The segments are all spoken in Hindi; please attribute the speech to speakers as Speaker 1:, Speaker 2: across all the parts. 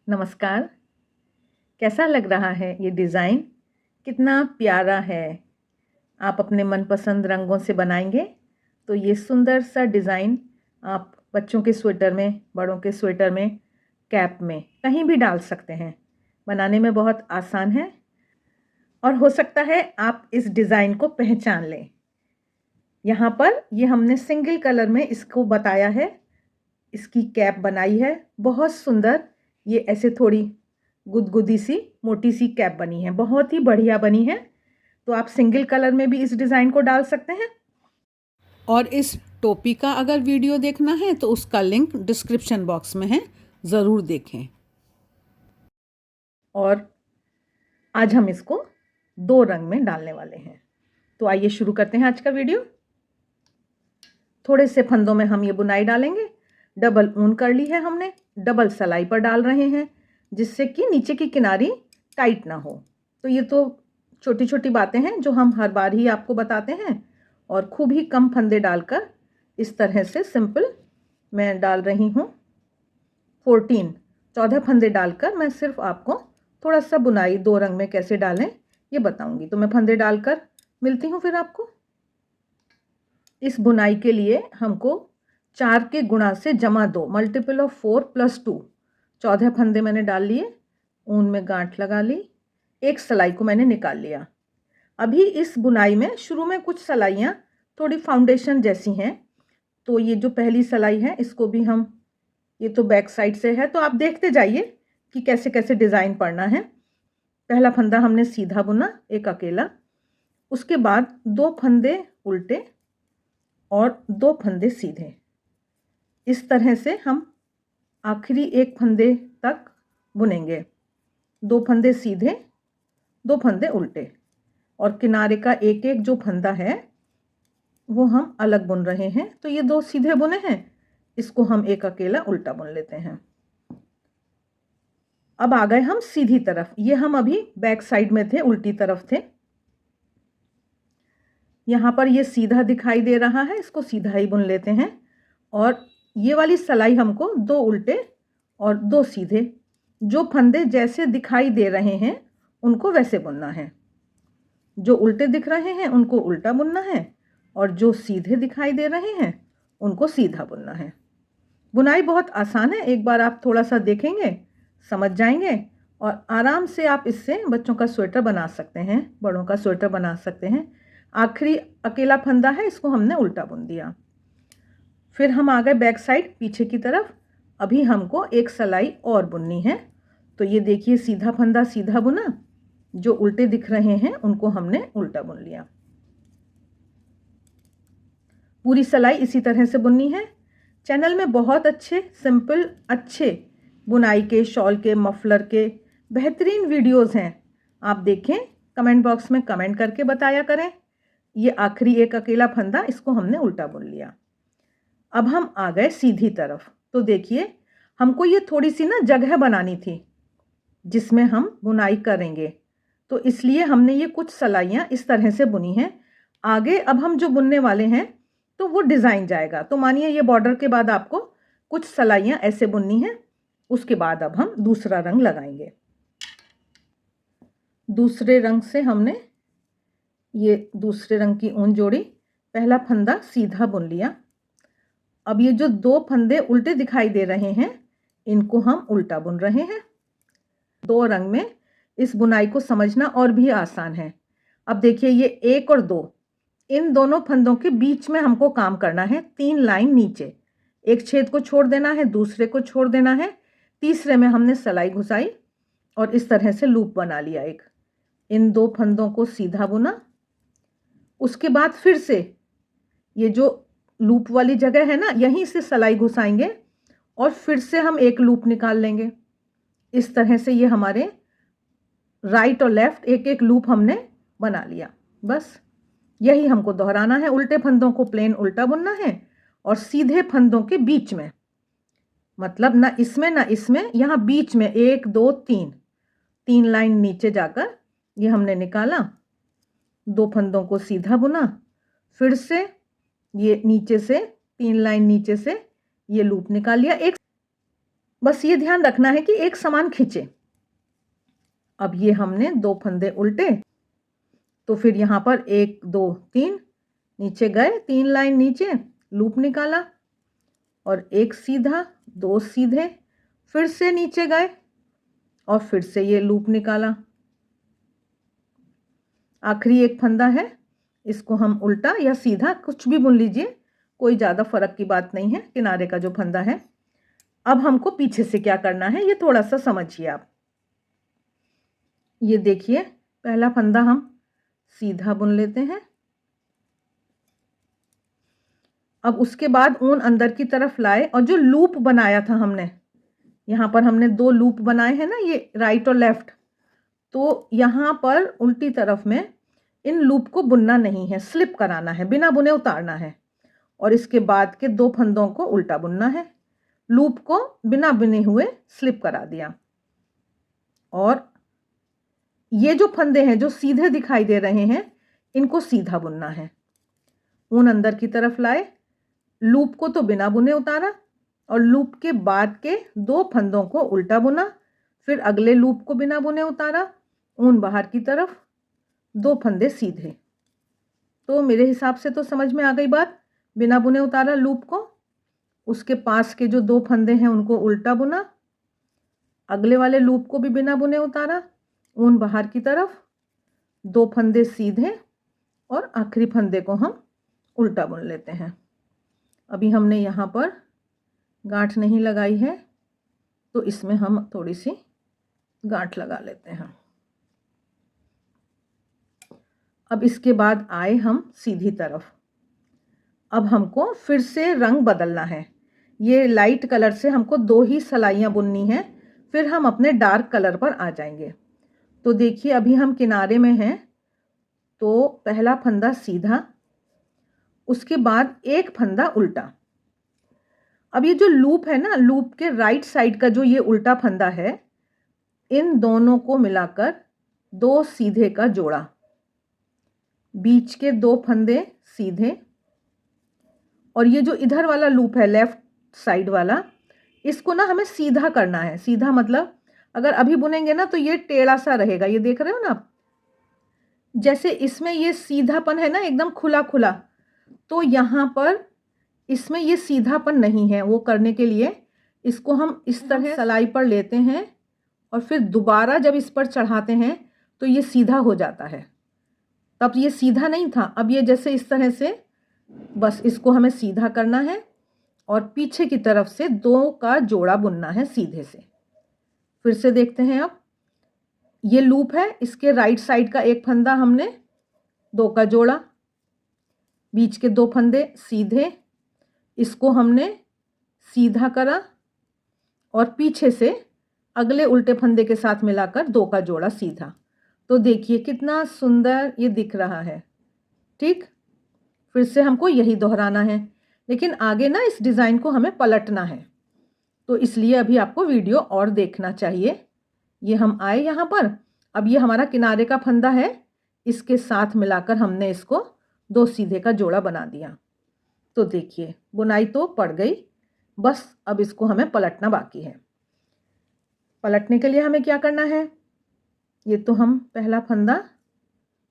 Speaker 1: नमस्कार। कैसा लग रहा है ये डिज़ाइन? कितना प्यारा है। आप अपने मनपसंद रंगों से बनाएंगे तो ये सुंदर सा डिज़ाइन आप बच्चों के स्वेटर में, बड़ों के स्वेटर में, कैप में कहीं भी डाल सकते हैं। बनाने में बहुत आसान है और हो सकता है आप इस डिज़ाइन को पहचान लें। यहाँ पर ये हमने सिंगल कलर में इसको बताया है। इसकी कैप बनाई है, बहुत सुंदर। ये ऐसे थोड़ी गुदगुदी सी मोटी सी कैप बनी है, बहुत ही बढ़िया बनी है। तो आप सिंगल कलर में भी इस डिज़ाइन को डाल सकते हैं।
Speaker 2: और इस टोपी का अगर वीडियो देखना है तो उसका लिंक डिस्क्रिप्शन बॉक्स में है, ज़रूर देखें।
Speaker 1: और आज हम इसको 2 रंग में डालने वाले हैं। तो आइए शुरू करते हैं आज का वीडियो। थोड़े से फंदों में हम ये बुनाई डालेंगे। डबल ऊन कर ली है हमने, डबल सलाई पर डाल रहे हैं जिससे कि नीचे की किनारी टाइट ना हो। तो ये तो छोटी छोटी बातें हैं जो हम हर बार ही आपको बताते हैं। और खूब ही कम फंदे डालकर इस तरह से सिंपल मैं डाल रही हूँ। 14 फंदे डालकर मैं सिर्फ आपको थोड़ा सा बुनाई 2 रंग में कैसे डालें ये बताऊंगी। तो मैं फंदे डालकर मिलती हूँ फिर आपको। इस बुनाई के लिए हमको 4 के गुणा से जमा 2 मल्टीपल ऑफ 4 + 2 14 फंदे मैंने डाल लिए। ऊन में गांठ लगा ली, एक सलाई को मैंने निकाल लिया। अभी इस बुनाई में शुरू में कुछ सलाइयाँ थोड़ी फाउंडेशन जैसी हैं। तो ये जो पहली सलाई है इसको भी हम, ये तो बैक साइड से है तो आप देखते जाइए कि कैसे कैसे डिज़ाइन पड़ना है। पहला फंदा हमने सीधा बुना, एक अकेला। उसके बाद 2 फंदे उल्टे और 2 फंदे सीधे। इस तरह से हम आखिरी एक फंदे तक बुनेंगे। 2 फंदे सीधे, 2 फंदे उल्टे, और किनारे का एक एक जो फंदा है वो हम अलग बुन रहे हैं। तो ये 2 सीधे बुने हैं, इसको हम एक अकेला उल्टा बुन लेते हैं। अब आ गए हम सीधी तरफ। ये हम अभी बैक साइड में थे, उल्टी तरफ थे। यहाँ पर ये सीधा दिखाई दे रहा है, इसको सीधा ही बुन लेते हैं। और ये वाली सलाई हमको 2 उल्टे और 2 सीधे, जो फंदे जैसे दिखाई दे रहे हैं उनको वैसे बुनना है। जो उल्टे दिख रहे हैं उनको उल्टा बुनना है और जो सीधे दिखाई दे रहे हैं उनको सीधा बुनना है। बुनाई बहुत आसान है, एक बार आप थोड़ा सा देखेंगे समझ जाएंगे और आराम से आप इससे बच्चों का स्वेटर बना सकते हैं, बड़ों का स्वेटर बना सकते हैं। आखिरी अकेला फंदा है, इसको हमने उल्टा बुन दिया। फिर हम आ गए बैक साइड, पीछे की तरफ। अभी हमको एक सलाई और बुननी है। तो ये देखिए, सीधा फंदा सीधा बुना, जो उल्टे दिख रहे हैं उनको हमने उल्टा बुन लिया। पूरी सलाई इसी तरह से बुननी है। चैनल में बहुत अच्छे सिंपल अच्छे बुनाई के, शॉल के, मफलर के बेहतरीन वीडियोस हैं, आप देखें। कमेंट बॉक्स में कमेंट करके बताया करें। ये आखिरी एक अकेला फंदा, इसको हमने उल्टा बुन लिया। अब हम आ गए सीधी तरफ। तो देखिए, हमको ये थोड़ी सी ना जगह बनानी थी जिसमें हम बुनाई करेंगे, तो इसलिए हमने ये कुछ सलाइयाँ इस तरह से बुनी हैं। आगे अब हम जो बुनने वाले हैं तो वो डिज़ाइन जाएगा। तो मानिए ये बॉर्डर के बाद आपको कुछ सलाइयाँ ऐसे बुननी है। उसके बाद अब हम दूसरा रंग लगाएंगे। दूसरे रंग से हमने ये दूसरे रंग की ऊन जोड़ी, पहला फंदा सीधा बुन लिया। अब ये जो 2 फंदे उल्टे दिखाई दे रहे हैं इनको हम उल्टा बुन रहे हैं। 2 रंग में इस बुनाई को समझना और भी आसान है। अब देखिए, ये 1 और 2, इन दोनों फंदों के बीच में हमको काम करना है। 3 लाइन नीचे, एक छेद को छोड़ देना है, दूसरे को छोड़ देना है, तीसरे में हमने सलाई घुसाई और इस तरह से लूप बना लिया एक। इन 2 फंदों को सीधा बुना। उसके बाद फिर से ये जो लूप वाली जगह है ना, यहीं से सलाई घुसाएंगे और फिर से हम एक लूप निकाल लेंगे। इस तरह से ये हमारे राइट और लेफ्ट एक एक लूप हमने बना लिया। बस यही हमको दोहराना है। उल्टे फंदों को प्लेन उल्टा बुनना है और सीधे फंदों के बीच में, मतलब ना इसमें ना इसमें, यहाँ बीच में 1 2 3 लाइन नीचे जाकर ये हमने निकाला। 2 फंदों को सीधा बुना, फिर से ये नीचे से 3 लाइन नीचे से ये लूप निकाल लिया। एक बस ये ध्यान रखना है कि एक समान खींचे। अब ये हमने 2 फंदे उल्टे, तो फिर यहाँ पर 1 2 3 नीचे गए, 3 लाइन नीचे लूप निकाला और 1 सीधा 2 सीधे, फिर से नीचे गए और फिर से ये लूप निकाला। आखिरी एक फंदा है, इसको हम उल्टा या सीधा कुछ भी बुन लीजिए, कोई ज़्यादा फर्क की बात नहीं है, किनारे का जो फंदा है। अब हमको पीछे से क्या करना है ये थोड़ा सा समझिए आप। ये देखिए, पहला फंदा हम सीधा बुन लेते हैं। अब उसके बाद ऊन अंदर की तरफ लाए और जो लूप बनाया था हमने, यहाँ पर हमने 2 लूप बनाए हैं ना, ये राइट और लेफ्ट, तो यहाँ पर उल्टी तरफ में इन लूप को बुनना नहीं है, स्लिप कराना है, बिना बुने उतारना है और इसके बाद के 2 फंदों को उल्टा बुनना है। लूप को बिना बुने हुए स्लिप करा दिया और ये जो फंदे हैं जो सीधे दिखाई दे रहे हैं, इनको सीधा बुनना है। ऊन अंदर की तरफ लाए, लूप को तो बिना बुने उतारा और लूप के बाद के 2 फंदों को उल्टा बुना, फिर अगले लूप को बिना बुने उतारा, ऊन बाहर की तरफ, 2 फंदे सीधे। तो मेरे हिसाब से तो समझ में आ गई बात। बिना बुने उतारा लूप को, उसके पास के जो 2 फंदे हैं उनको उल्टा बुना, अगले वाले लूप को भी बिना बुने उतारा, ऊन बाहर की तरफ, 2 फंदे सीधे और आखिरी फंदे को हम उल्टा बुन लेते हैं। अभी हमने यहाँ पर गांठ नहीं लगाई है, तो इसमें हम थोड़ी सी गांठ लगा लेते हैं। अब इसके बाद आए हम सीधी तरफ। अब हमको फिर से रंग बदलना है। ये लाइट कलर से हमको 2 ही सलाइयाँ बुननी हैं, फिर हम अपने डार्क कलर पर आ जाएंगे। तो देखिए, अभी हम किनारे में हैं, तो पहला फंदा सीधा, उसके बाद एक फंदा उल्टा। अब ये जो लूप है ना, लूप के राइट साइड का जो ये उल्टा फंदा है, इन दोनों को मिलाकर 2 सीधे का जोड़ा, बीच के 2 फंदे सीधे और ये जो इधर वाला लूप है लेफ्ट साइड वाला, इसको ना हमें सीधा करना है। सीधा मतलब अगर अभी बुनेंगे ना तो ये टेढ़ा सा रहेगा, ये देख रहे हो ना आप, जैसे इसमें ये सीधापन है ना एकदम खुला खुला, तो यहाँ पर इसमें ये सीधापन नहीं है। वो करने के लिए इसको हम इस तरह सलाई पर लेते हैं और फिर दोबारा जब इस पर चढ़ाते हैं तो ये सीधा हो जाता है। तब ये सीधा नहीं था, अब ये जैसे इस तरह से बस इसको हमें सीधा करना है और पीछे की तरफ से 2 का जोड़ा बुनना है सीधे से। फिर से देखते हैं, अब ये लूप है, इसके राइट साइड का एक फंदा हमने 2 का जोड़ा, बीच के 2 फंदे सीधे, इसको हमने सीधा करा और पीछे से अगले उल्टे फंदे के साथ मिलाकर 2 का जोड़ा सीधा। तो देखिए कितना सुंदर ये दिख रहा है। ठीक, फिर से हमको यही दोहराना है, लेकिन आगे ना इस डिज़ाइन को हमें पलटना है, तो इसलिए अभी आपको वीडियो और देखना चाहिए। ये हम आए यहाँ पर, अब ये हमारा किनारे का फंदा है, इसके साथ मिलाकर हमने इसको 2 सीधे का जोड़ा बना दिया। तो देखिए बुनाई तो पड़ गई, बस अब इसको हमें पलटना बाकी है। पलटने के लिए हमें क्या करना है, ये तो हम पहला फंदा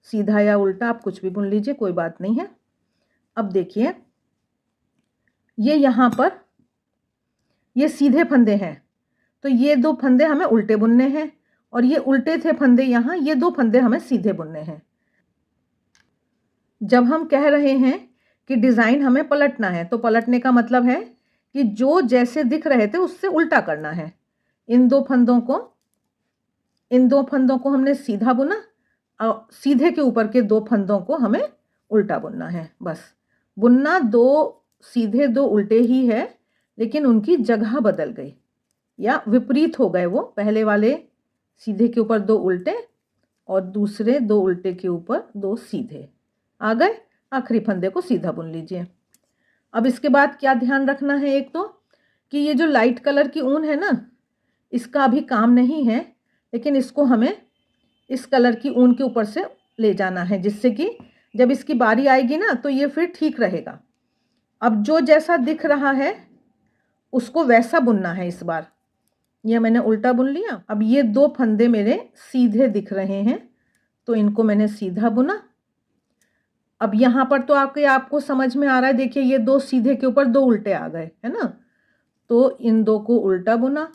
Speaker 1: सीधा या उल्टा आप कुछ भी बुन लीजिए, कोई बात नहीं है। अब देखिए, ये यहाँ पर ये सीधे फंदे हैं, तो ये 2 फंदे हमें उल्टे बुनने हैं और ये उल्टे थे फंदे यहाँ, ये 2 फंदे हमें सीधे बुनने हैं। जब हम कह रहे हैं कि डिज़ाइन हमें पलटना है, तो पलटने का मतलब है कि जो जैसे दिख रहे थे उससे उल्टा करना है। इन 2 फंदों को हमने सीधा बुना और सीधे के ऊपर के 2 फंदों को हमें उल्टा बुनना है। बस बुनना 2 सीधे 2 उल्टे ही है, लेकिन उनकी जगह बदल गई या विपरीत हो गए। वो पहले वाले सीधे के ऊपर 2 उल्टे और दूसरे 2 उल्टे के ऊपर 2 सीधे आ गए। आखिरी फंदे को सीधा बुन लीजिए। अब इसके बाद क्या ध्यान रखना है, एक तो कि ये जो लाइट कलर की ऊन है ना, इसका अभी काम नहीं है, लेकिन इसको हमें इस कलर की ऊन के ऊपर से ले जाना है, जिससे कि जब इसकी बारी आएगी ना तो ये फिर ठीक रहेगा। अब जो जैसा दिख रहा है उसको वैसा बुनना है इस बार, ये मैंने उल्टा बुन लिया। अब ये 2 फंदे मेरे सीधे दिख रहे हैं, तो इनको मैंने सीधा बुना। अब यहाँ पर तो आपको समझ में आ रहा है, देखिए ये 2 सीधे के ऊपर 2 उल्टे आ गए, है ना। तो इन 2 को उल्टा बुना,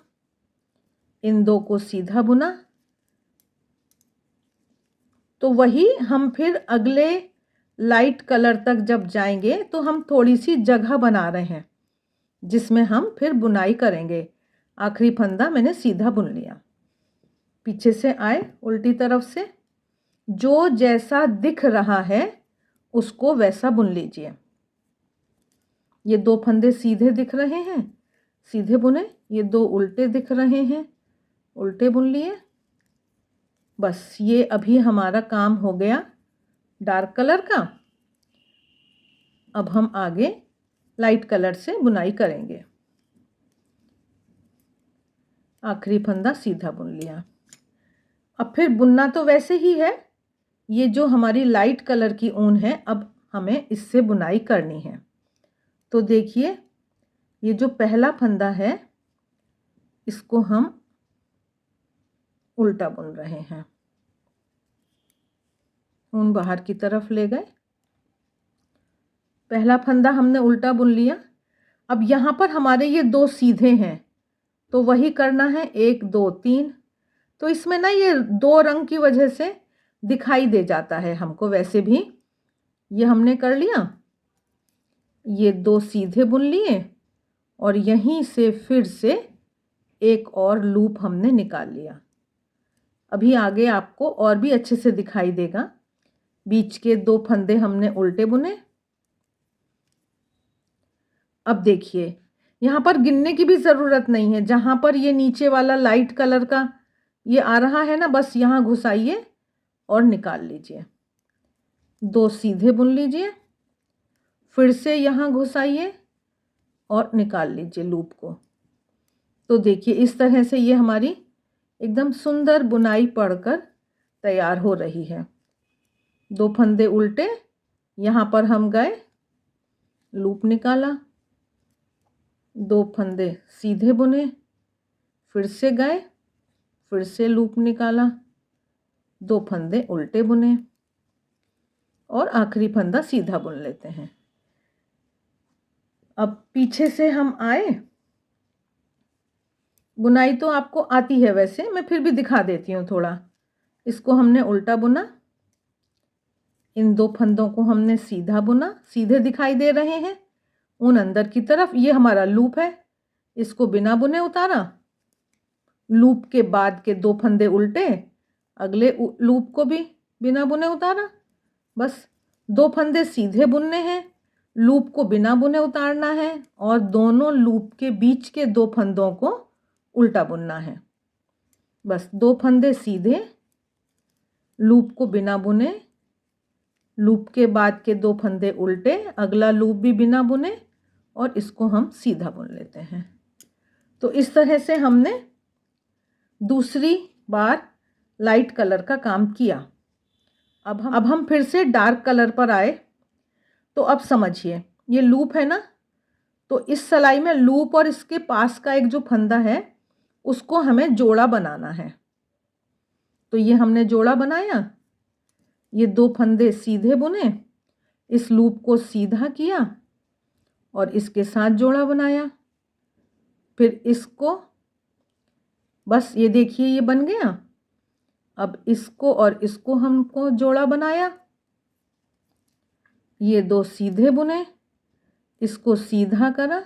Speaker 1: इन 2 को सीधा बुना। तो वही हम फिर अगले लाइट कलर तक जब जाएंगे तो हम थोड़ी सी जगह बना रहे हैं जिसमें हम फिर बुनाई करेंगे। आखिरी फंदा मैंने सीधा बुन लिया, पीछे से आए उल्टी तरफ से, जो जैसा दिख रहा है उसको वैसा बुन लीजिए। ये 2 फंदे सीधे दिख रहे हैं, सीधे बुने। ये 2 उल्टे दिख रहे हैं, उल्टे बुन लिए। बस ये अभी हमारा काम हो गया डार्क कलर का। अब हम आगे लाइट कलर से बुनाई करेंगे। आखिरी फंदा सीधा बुन लिया। अब फिर बुनना तो वैसे ही है। ये जो हमारी लाइट कलर की ऊन है, अब हमें इससे बुनाई करनी है। तो देखिए ये जो पहला फंदा है इसको हम उल्टा बुन रहे हैं। ऊन बाहर की तरफ ले गए, पहला फंदा हमने उल्टा बुन लिया। अब यहाँ पर हमारे ये 2 सीधे हैं, तो वही करना है, 1 2 3। तो इसमें ना ये 2 रंग की वजह से दिखाई दे जाता है हमको। वैसे भी ये हमने कर लिया, ये 2 सीधे बुन लिए और यहीं से फिर से एक और लूप हमने निकाल लिया। अभी आगे आपको और भी अच्छे से दिखाई देगा। बीच के 2 फंदे हमने उल्टे बुने। अब देखिए यहाँ पर गिनने की भी ज़रूरत नहीं है। जहाँ पर ये नीचे वाला लाइट कलर का ये आ रहा है ना, बस यहाँ घुसाइए और निकाल लीजिए। 2 सीधे बुन लीजिए, फिर से यहाँ घुसाइए और निकाल लीजिए लूप को। तो देखिए इस तरह से ये हमारी एकदम सुंदर बुनाई पड़कर तैयार हो रही है। 2 फंदे उल्टे, यहाँ पर हम गए, लूप निकाला, 2 फंदे सीधे बुने, फिर से गए, फिर से लूप निकाला, 2 फंदे उल्टे बुने और आखिरी फंदा सीधा बुन लेते हैं। अब पीछे से हम आए, बुनाई तो आपको आती है वैसे, मैं फिर भी दिखा देती हूँ थोड़ा। इसको हमने उल्टा बुना, इन 2 फंदों को हमने सीधा बुना, सीधे दिखाई दे रहे हैं ऊन अंदर की तरफ। ये हमारा लूप है, इसको बिना बुने उतारा, लूप के बाद के 2 फंदे उल्टे, अगले लूप को भी बिना बुने उतारा। बस 2 फंदे सीधे बुनने हैं, लूप को बिना बुने उतारना है और दोनों लूप के बीच के 2 फंदों को उल्टा बुनना है। बस 2 फंदे सीधे, लूप को बिना बुने, लूप के बाद के 2 फंदे उल्टे, अगला लूप भी बिना बुने और इसको हम सीधा बुन लेते हैं। तो इस तरह से हमने दूसरी बार लाइट कलर का काम किया। अब हम फिर से डार्क कलर पर आए। तो अब समझिए ये लूप है ना, तो इस सिलाई में लूप और इसके पास का एक जो फंदा है उसको हमें जोड़ा बनाना है। तो ये हमने जोड़ा बनाया, ये 2 फंदे सीधे बुने, इस लूप को सीधा किया और इसके साथ जोड़ा बनाया। फिर इसको, बस ये देखिए ये बन गया। अब इसको और इसको हमको जोड़ा बनाया, ये 2 सीधे बुने, इसको सीधा करा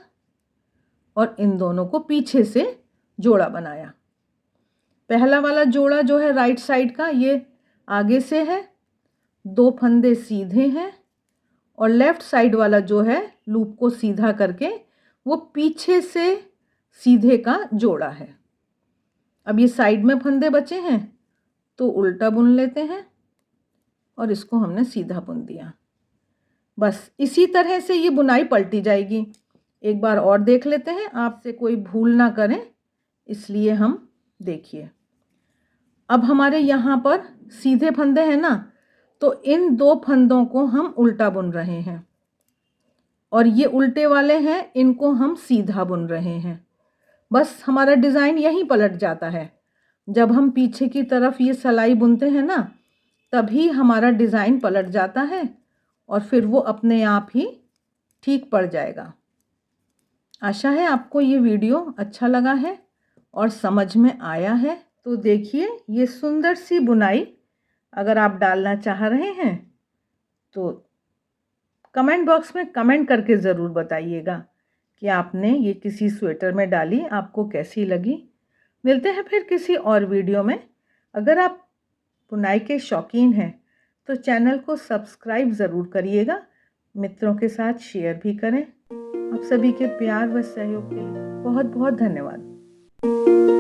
Speaker 1: और इन दोनों को पीछे से जोड़ा बनाया। पहला वाला जोड़ा जो है राइट साइड का, ये आगे से है, 2 फंदे सीधे हैं और लेफ्ट साइड वाला जो है लूप को सीधा करके वो पीछे से सीधे का जोड़ा है। अब ये साइड में फंदे बचे हैं तो उल्टा बुन लेते हैं और इसको हमने सीधा बुन दिया। बस इसी तरह से ये बुनाई पलटी जाएगी। एक बार और देख लेते हैं, आपसे कोई भूल ना करें इसलिए हम देखिए। अब हमारे यहाँ पर सीधे फंदे हैं ना, तो इन 2 फंदों को हम उल्टा बुन रहे हैं और ये उल्टे वाले हैं, इनको हम सीधा बुन रहे हैं। बस हमारा डिज़ाइन यहीं पलट जाता है। जब हम पीछे की तरफ ये सिलाई बुनते हैं ना, तभी हमारा डिज़ाइन पलट जाता है और फिर वो अपने आप ही ठीक पड़ जाएगा। आशा है आपको ये वीडियो अच्छा लगा है और समझ में आया है। तो देखिए ये सुंदर सी बुनाई अगर आप डालना चाह रहे हैं तो कमेंट बॉक्स में कमेंट करके ज़रूर बताइएगा कि आपने ये किसी स्वेटर में डाली, आपको कैसी लगी। मिलते हैं फिर किसी और वीडियो में। अगर आप बुनाई के शौकीन हैं तो चैनल को सब्सक्राइब ज़रूर करिएगा, मित्रों के साथ शेयर भी करें। आप सभी के प्यार व सहयोग के लिए बहुत बहुत धन्यवाद।